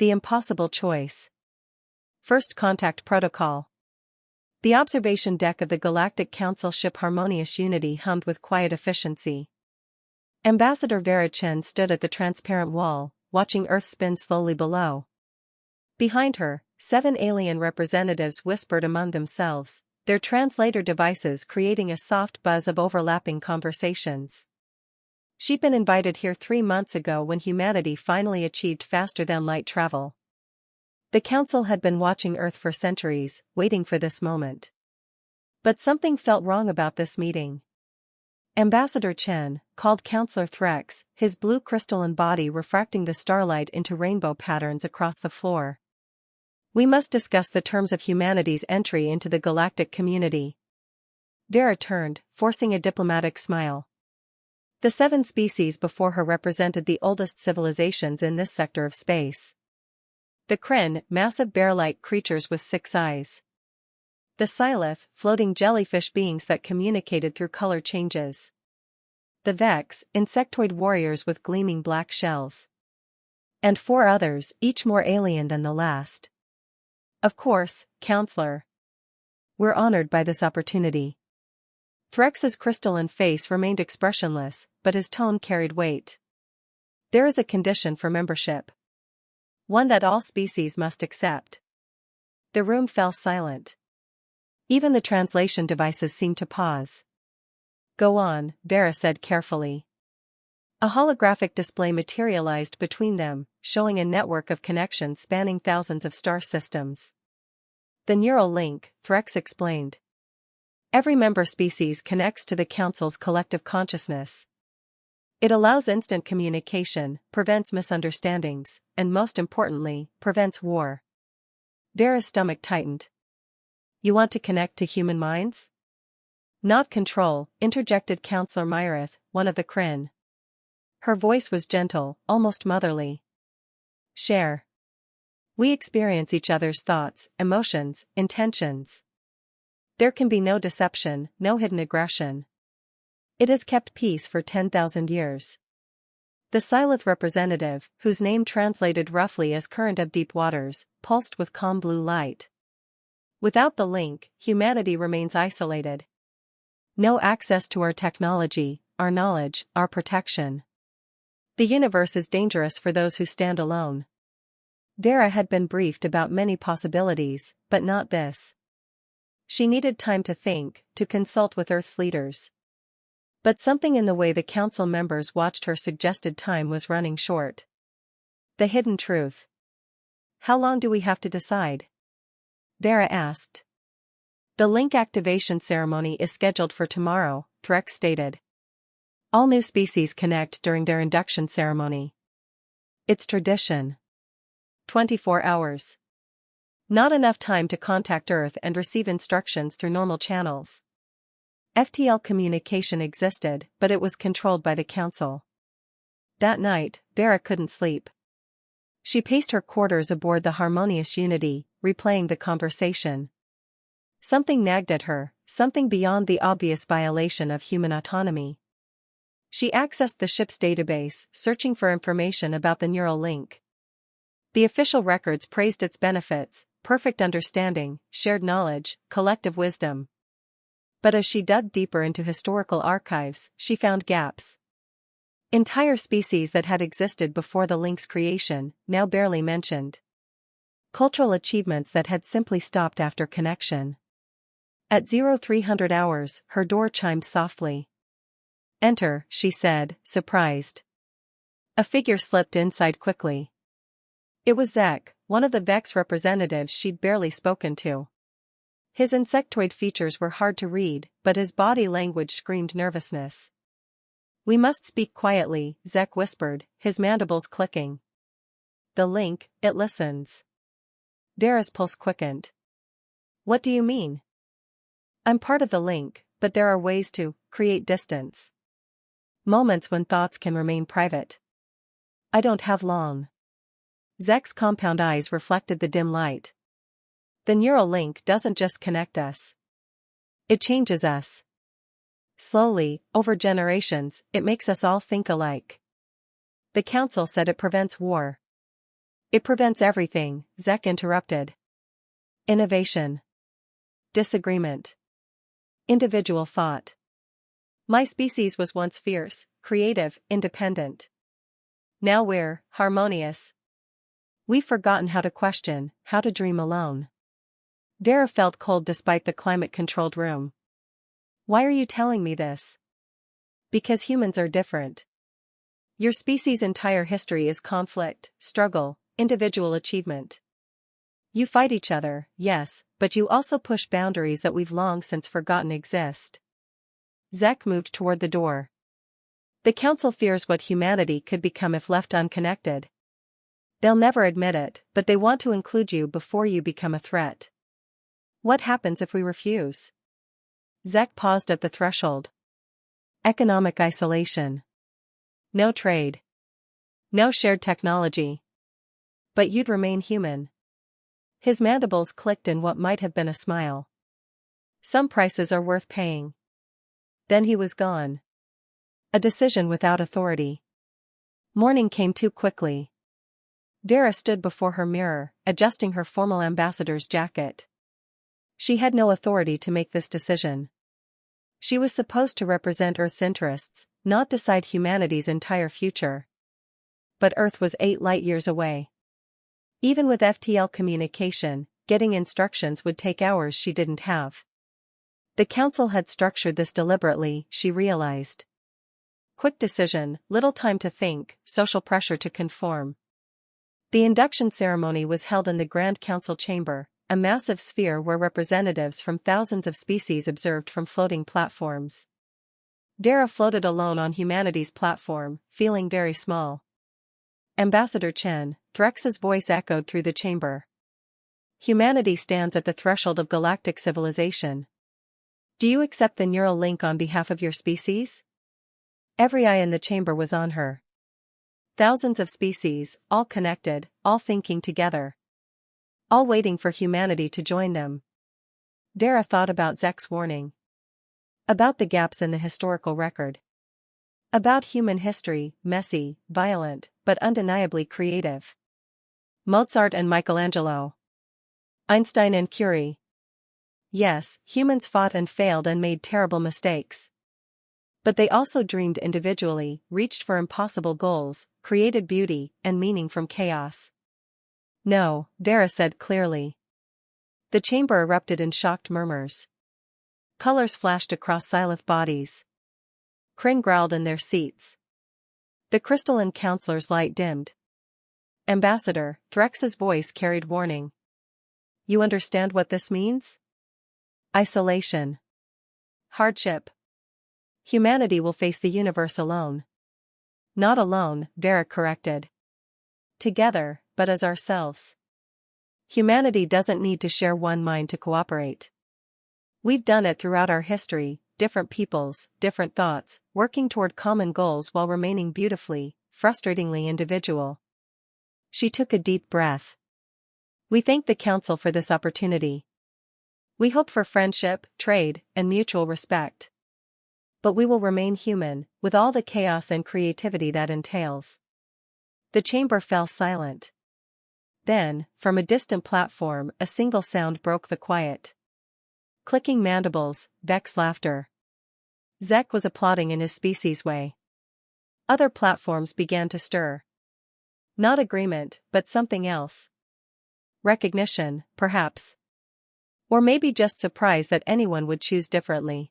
The impossible choice. First contact protocol. The observation deck of the Galactic Council ship Harmonious Unity hummed with quiet efficiency. Ambassador Vera Chen stood at the transparent wall, watching Earth spin slowly below. Behind her, 7 alien representatives whispered among themselves, their translator devices creating a soft buzz of overlapping conversations. She'd been invited here 3 months ago when humanity finally achieved faster-than-light travel. The Council had been watching Earth for centuries, waiting for this moment. But something felt wrong about this meeting. Ambassador Chen, called Counselor Threx, his blue crystalline body refracting the starlight into rainbow patterns across the floor. We must discuss the terms of humanity's entry into the galactic community. Vera turned, forcing a diplomatic smile. The 7 species before her represented the oldest civilizations in this sector of space. The Kryn, massive bear-like creatures with 6 eyes. The Silith, floating jellyfish beings that communicated through color changes. The Vex, insectoid warriors with gleaming black shells. And 4 others, each more alien than the last. Of course, Counselor. We're honored by this opportunity. Threx's crystalline face remained expressionless, but his tone carried weight. There is a condition for membership. One that all species must accept. The room fell silent. Even the translation devices seemed to pause. Go on, Vera said carefully. A holographic display materialized between them, showing a network of connections spanning thousands of star systems. The neural link, Threx explained. Every member species connects to the Council's collective consciousness. It allows instant communication, prevents misunderstandings, and most importantly, prevents war. Vera's stomach tightened. You want to connect to human minds? Not control, interjected Counselor Myrith, one of the Kryn. Her voice was gentle, almost motherly. Share. We experience each other's thoughts, emotions, intentions. There can be no deception, no hidden aggression. It has kept peace for 10,000 years. The Silith representative, whose name translated roughly as current of deep waters, pulsed with calm blue light. Without the link, humanity remains isolated. No access to our technology, our knowledge, our protection. The universe is dangerous for those who stand alone. Vera had been briefed about many possibilities, but not this. She needed time to think, to consult with Earth's leaders. But something in the way the Council members watched her suggested time was running short. The hidden truth. How long do we have to decide? Vera asked. The link activation ceremony is scheduled for tomorrow, Threx stated. All new species connect during their induction ceremony. It's tradition. 24 hours. Not enough time to contact Earth and receive instructions through normal channels. FTL communication existed, but it was controlled by the Council. That night, Vera couldn't sleep. She paced her quarters aboard the Harmonious Unity, replaying the conversation. Something nagged at her, something beyond the obvious violation of human autonomy. She accessed the ship's database, searching for information about the neural link. The official records praised its benefits, perfect understanding, shared knowledge, collective wisdom. But as she dug deeper into historical archives, she found gaps. Entire species that had existed before the link's creation, now barely mentioned. Cultural achievements that had simply stopped after connection. At 0300 hours, her door chimed softly. Enter, she said, surprised. A figure slipped inside quickly. It was Zek, one of the Vex representatives she'd barely spoken to. His insectoid features were hard to read, but his body language screamed nervousness. We must speak quietly, Zek whispered, his mandibles clicking. The link, it listens. Vera's pulse quickened. What do you mean? I'm part of the link, but there are ways to create distance. Moments when thoughts can remain private. I don't have long. Zek's compound eyes reflected the dim light. The neural link doesn't just connect us. It changes us. Slowly, over generations, it makes us all think alike. The Council said it prevents war. It prevents everything, Zek interrupted. Innovation. Disagreement. Individual thought. My species was once fierce, creative, independent. Now we're harmonious. We've forgotten how to question, how to dream alone. Dara felt cold despite the climate-controlled room. Why are you telling me this? Because humans are different. Your species' entire history is conflict, struggle, individual achievement. You fight each other, yes, but you also push boundaries that we've long since forgotten exist. Zek moved toward the door. The Council fears what humanity could become if left unconnected. They'll never admit it, but they want to include you before you become a threat. What happens if we refuse? Zek paused at the threshold. Economic isolation. No trade. No shared technology. But you'd remain human. His mandibles clicked in what might have been a smile. Some prices are worth paying. Then he was gone. A decision without authority. Morning came too quickly. Dara stood before her mirror, adjusting her formal ambassador's jacket. She had no authority to make this decision. She was supposed to represent Earth's interests, not decide humanity's entire future. But Earth was 8 light-years away. Even with FTL communication, getting instructions would take hours she didn't have. The Council had structured this deliberately, she realized. Quick decision, little time to think, social pressure to conform. The induction ceremony was held in the Grand Council chamber, a massive sphere where representatives from thousands of species observed from floating platforms. Dara floated alone on humanity's platform, feeling very small. Ambassador Chen, Threx's voice echoed through the chamber. Humanity stands at the threshold of galactic civilization. Do you accept the neural link on behalf of your species? Every eye in the chamber was on her. Thousands of species, all connected, all thinking together. All waiting for humanity to join them. Dara thought about Zek's warning. About the gaps in the historical record. About human history, messy, violent, but undeniably creative. Mozart and Michelangelo. Einstein and Curie. Yes, humans fought and failed and made terrible mistakes. But they also dreamed individually, reached for impossible goals, created beauty and meaning from chaos. No, Dara said clearly. The chamber erupted in shocked murmurs. Colors flashed across Silith bodies. Kryn growled in their seats. The crystalline counselor's light dimmed. Ambassador, Threx's voice carried warning. You understand what this means? Isolation. Hardship. Humanity will face the universe alone. Not alone, Dara corrected. Together, but as ourselves. Humanity doesn't need to share one mind to cooperate. We've done it throughout our history, different peoples, different thoughts, working toward common goals while remaining beautifully, frustratingly individual. She took a deep breath. We thank the Council for this opportunity. We hope for friendship, trade, and mutual respect. But we will remain human, with all the chaos and creativity that entails. The chamber fell silent. Then, from a distant platform, a single sound broke the quiet. Clicking mandibles, Vex laughter. Zek was applauding in his species way. Other platforms began to stir. Not agreement, but something else. Recognition, perhaps. Or maybe just surprise that anyone would choose differently.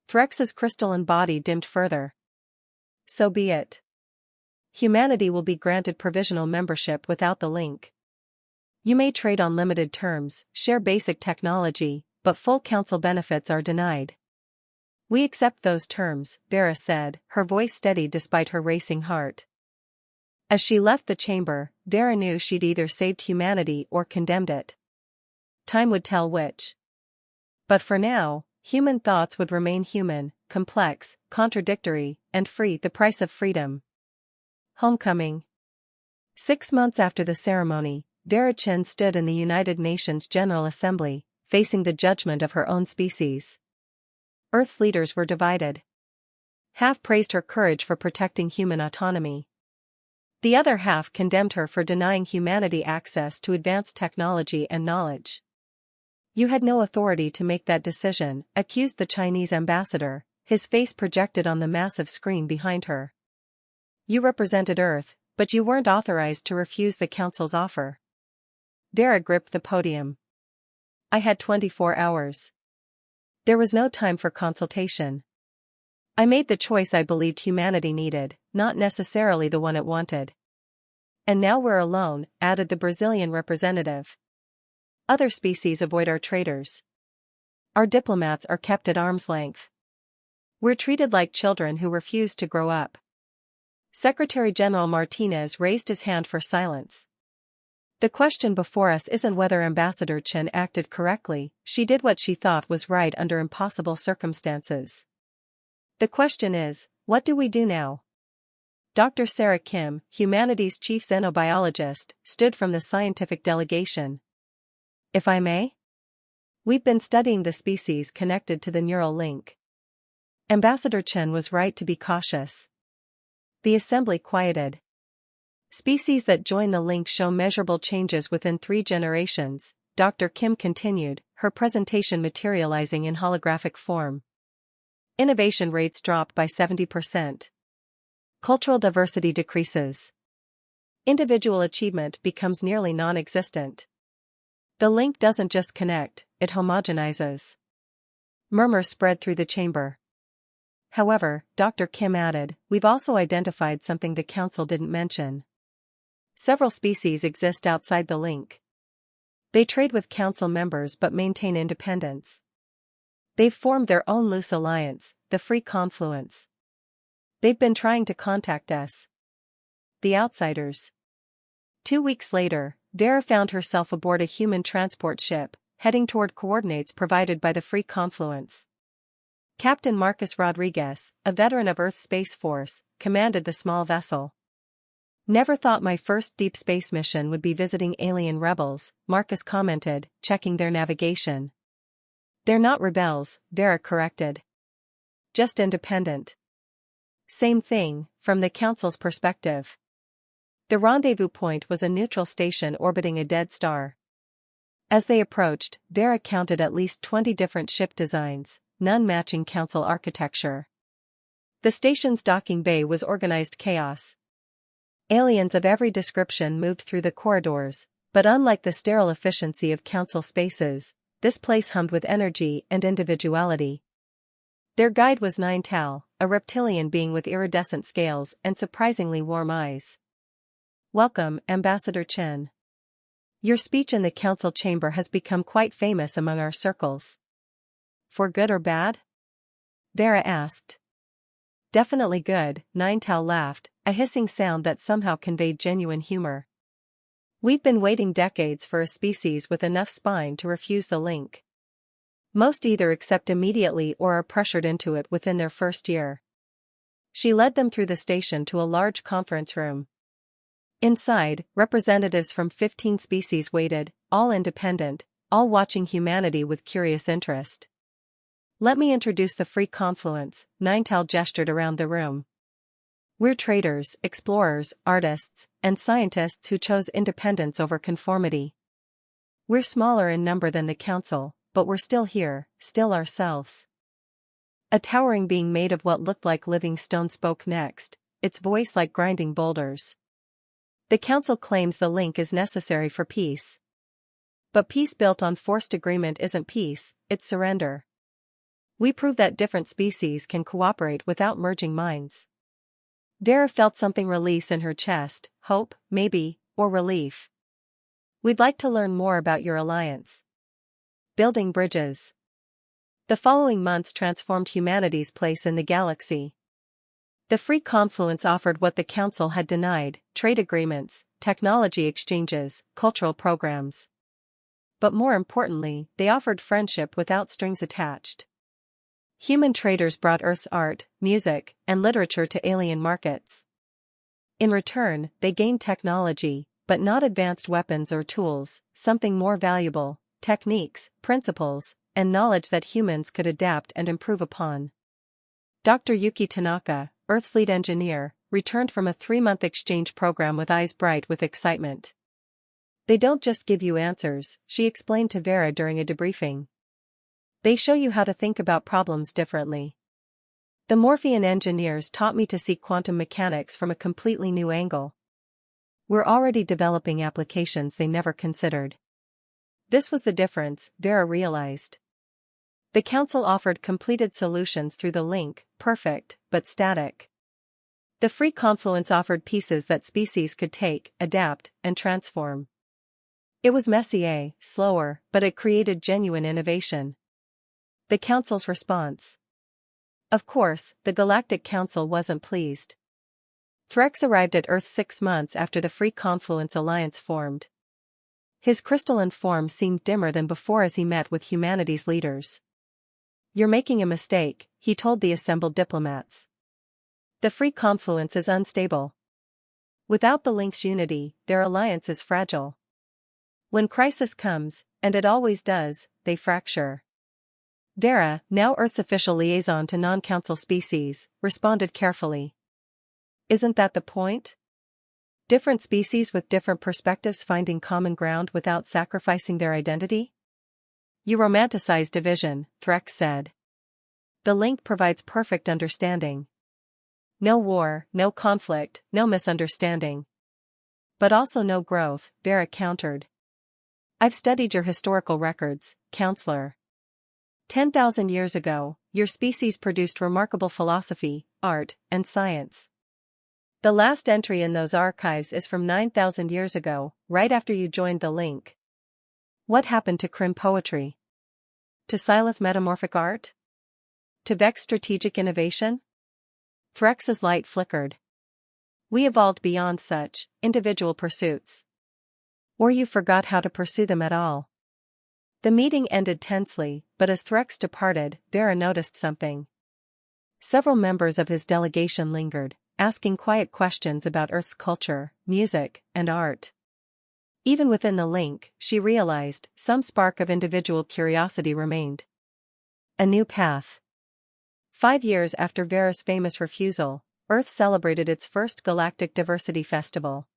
Threx's crystalline body dimmed further. So be it. Humanity will be granted provisional membership without the link. You may trade on limited terms, share basic technology, but full council benefits are denied. We accept those terms, Dara said, her voice steady despite her racing heart. As she left the chamber, Dara knew she'd either saved humanity or condemned it. Time would tell which. But for now, human thoughts would remain human, complex, contradictory, and free, the price of freedom. Homecoming. 6 months after the ceremony, Dara Chen stood in the United Nations General Assembly, facing the judgment of her own species. Earth's leaders were divided. Half praised her courage for protecting human autonomy. The other half condemned her for denying humanity access to advanced technology and knowledge. You had no authority to make that decision, accused the Chinese ambassador, his face projected on the massive screen behind her. You represented Earth, but you weren't authorized to refuse the council's offer. Vera gripped the podium. I had 24 hours. There was no time for consultation. I made the choice I believed humanity needed, not necessarily the one it wanted. And now we're alone, added the Brazilian representative. Other species avoid our traitors. Our diplomats are kept at arm's length. We're treated like children who refuse to grow up. Secretary General Martinez raised his hand for silence. The question before us isn't whether Ambassador Chen acted correctly, she did what she thought was right under impossible circumstances. The question is, what do we do now? Dr. Sarah Kim, humanity's chief xenobiologist, stood from the scientific delegation. If I may? We've been studying the species connected to the neural link. Ambassador Chen was right to be cautious. The assembly quieted. Species that join the link show measurable changes within 3 generations, Dr. Kim continued, her presentation materializing in holographic form. Innovation rates drop by 70%. Cultural diversity decreases. Individual achievement becomes nearly non-existent. The link doesn't just connect, it homogenizes. Murmurs spread through the chamber. However, Dr. Kim added, we've also identified something the council didn't mention. Several species exist outside the link. They trade with council members but maintain independence. They've formed their own loose alliance, the Free Confluence. They've been trying to contact us. The outsiders. 2 weeks later, Vera found herself aboard a human transport ship, heading toward coordinates provided by the Free Confluence. Captain Marcus Rodriguez, a veteran of Earth's Space Force, commanded the small vessel. Never thought my first deep space mission would be visiting alien rebels, Marcus commented, checking their navigation. They're not rebels, Vera corrected. Just independent. Same thing, from the council's perspective. The rendezvous point was a neutral station orbiting a dead star. As they approached, Vera counted at least 20 different ship designs, none matching council architecture. The station's docking bay was organized chaos. Aliens of every description moved through the corridors, but unlike the sterile efficiency of council spaces, this place hummed with energy and individuality. Their guide was Nine Tal, a reptilian being with iridescent scales and surprisingly warm eyes. Welcome, Ambassador Chen. Your speech in the council chamber has become quite famous among our circles. For good or bad? Vera asked. Definitely good, Nine Tal laughed, a hissing sound that somehow conveyed genuine humor. We've been waiting decades for a species with enough spine to refuse the link. Most either accept immediately or are pressured into it within their first year. She led them through the station to a large conference room. Inside, representatives from 15 species waited, all independent, all watching humanity with curious interest. Let me introduce the Free Confluence, Nine Tal gestured around the room. We're traders, explorers, artists, and scientists who chose independence over conformity. We're smaller in number than the council, but we're still here, still ourselves. A towering being made of what looked like living stone spoke next, its voice like grinding boulders. The council claims the link is necessary for peace. But peace built on forced agreement isn't peace, it's surrender. We prove that different species can cooperate without merging minds. Vera felt something release in her chest, hope, maybe, or relief. We'd like to learn more about your alliance. Building bridges. The following months transformed humanity's place in the galaxy. The Free Confluence offered what the Council had denied: trade agreements, technology exchanges, cultural programs. But more importantly, they offered friendship without strings attached. Human traders brought Earth's art, music, and literature to alien markets. In return, they gained technology, but not advanced weapons or tools, something more valuable: techniques, principles, and knowledge that humans could adapt and improve upon. Dr. Yuki Tanaka, Earth's lead engineer, returned from a 3-month exchange program with eyes bright with excitement. They don't just give you answers, she explained to Vera during a debriefing. They show you how to think about problems differently. The Morphean engineers taught me to see quantum mechanics from a completely new angle. We're already developing applications they never considered. This was the difference, Vera realized. The council offered completed solutions through the link, perfect, but static. The free confluence offered pieces that species could take, adapt, and transform. It was messy, slower, but it created genuine innovation. The council's response. Of course, the Galactic Council wasn't pleased. Threx arrived at Earth 6 months after the Free Confluence Alliance formed. His crystalline form seemed dimmer than before as he met with humanity's leaders. You're making a mistake, he told the assembled diplomats. The Free Confluence is unstable. Without the link's unity, their alliance is fragile. When crisis comes, and it always does, they fracture. Vera, now Earth's official liaison to non-council species, responded carefully. Isn't that the point? Different species with different perspectives finding common ground without sacrificing their identity? You romanticize division, Threx said. The link provides perfect understanding. No war, no conflict, no misunderstanding. But also no growth, Vera countered. I've studied your historical records, counselor. 10,000 years ago, your species produced remarkable philosophy, art, and science. The last entry in those archives is from 9,000 years ago, right after you joined the link. What happened to Crim poetry? To Silith metamorphic art? To Vex strategic innovation? Threx's light flickered. We evolved beyond such individual pursuits. Or you forgot how to pursue them at all. The meeting ended tensely, but as Threx departed, Vera noticed something. Several members of his delegation lingered, asking quiet questions about Earth's culture, music, and art. Even within the link, she realized, some spark of individual curiosity remained. A new path. 5 years after Vera's famous refusal, Earth celebrated its first Galactic Diversity Festival.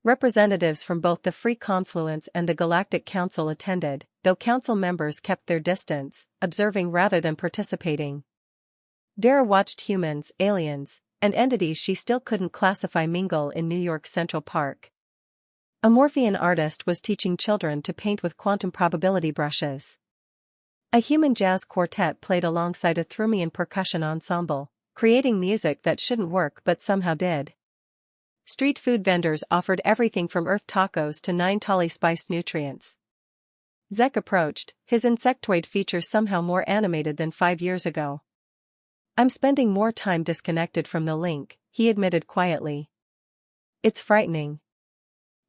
Representatives from both the Free Confluence and the Galactic Council attended, though council members kept their distance, observing rather than participating. Vera watched humans, aliens, and entities she still couldn't classify mingle in New York's Central Park. A Morphean artist was teaching children to paint with quantum probability brushes. A human jazz quartet played alongside a Thrumian percussion ensemble, creating music that shouldn't work but somehow did. Street food vendors offered everything from earth tacos to 9 spiced nutrients. Zek approached, his insectoid features somehow more animated than 5 years ago. I'm spending more time disconnected from the link, he admitted quietly. It's frightening.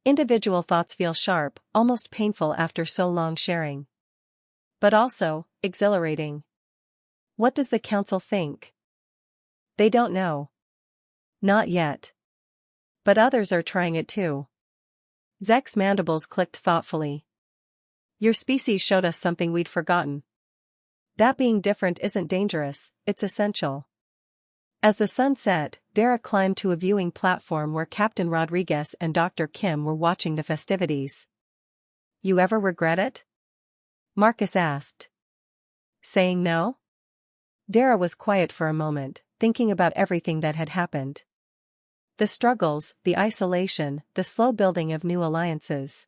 Individual thoughts feel sharp, almost painful after so long sharing. But also, exhilarating. What does the council think? They don't know. Not yet. But others are trying it too. Zek's mandibles clicked thoughtfully. Your species showed us something we'd forgotten. That being different isn't dangerous, it's essential. As the sun set, Vera climbed to a viewing platform where Captain Rodriguez and Dr. Kim were watching the festivities. You ever regret it? Marcus asked. Saying no? Vera was quiet for a moment, thinking about everything that had happened. The struggles, the isolation, the slow building of new alliances.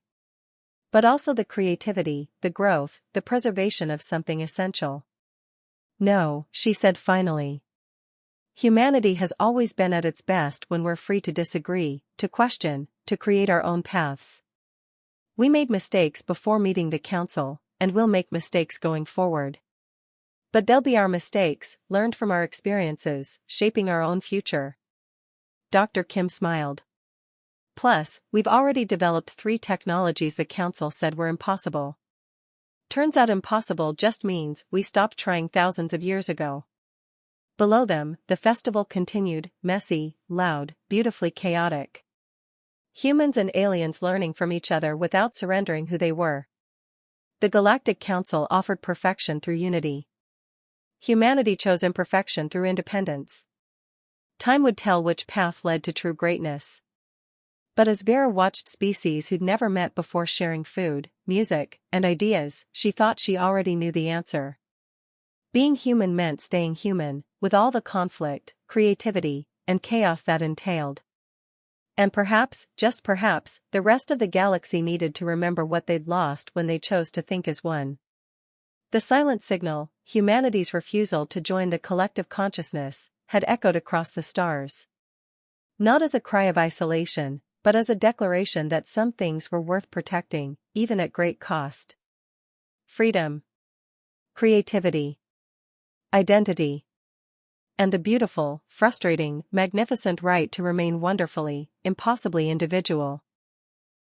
But also the creativity, the growth, the preservation of something essential. No, she said finally. Humanity has always been at its best when we're free to disagree, to question, to create our own paths. We made mistakes before meeting the council, and we'll make mistakes going forward. But they'll be our mistakes, learned from our experiences, shaping our own future. Dr. Kim smiled. Plus, we've already developed 3 technologies the council said were impossible. Turns out impossible just means we stopped trying thousands of years ago. Below them, the festival continued, messy, loud, beautifully chaotic. Humans and aliens learning from each other without surrendering who they were. The Galactic Council offered perfection through unity. Humanity chose imperfection through independence. Time would tell which path led to true greatness. But as Vera watched species who'd never met before sharing food, music, and ideas, she thought she already knew the answer. Being human meant staying human, with all the conflict, creativity, and chaos that entailed. And perhaps, just perhaps, the rest of the galaxy needed to remember what they'd lost when they chose to think as one. The silent signal, humanity's refusal to join the collective consciousness, had echoed across the stars. Not as a cry of isolation, but as a declaration that some things were worth protecting, even at great cost. Freedom, creativity, identity, and the beautiful, frustrating, magnificent right to remain wonderfully, impossibly individual.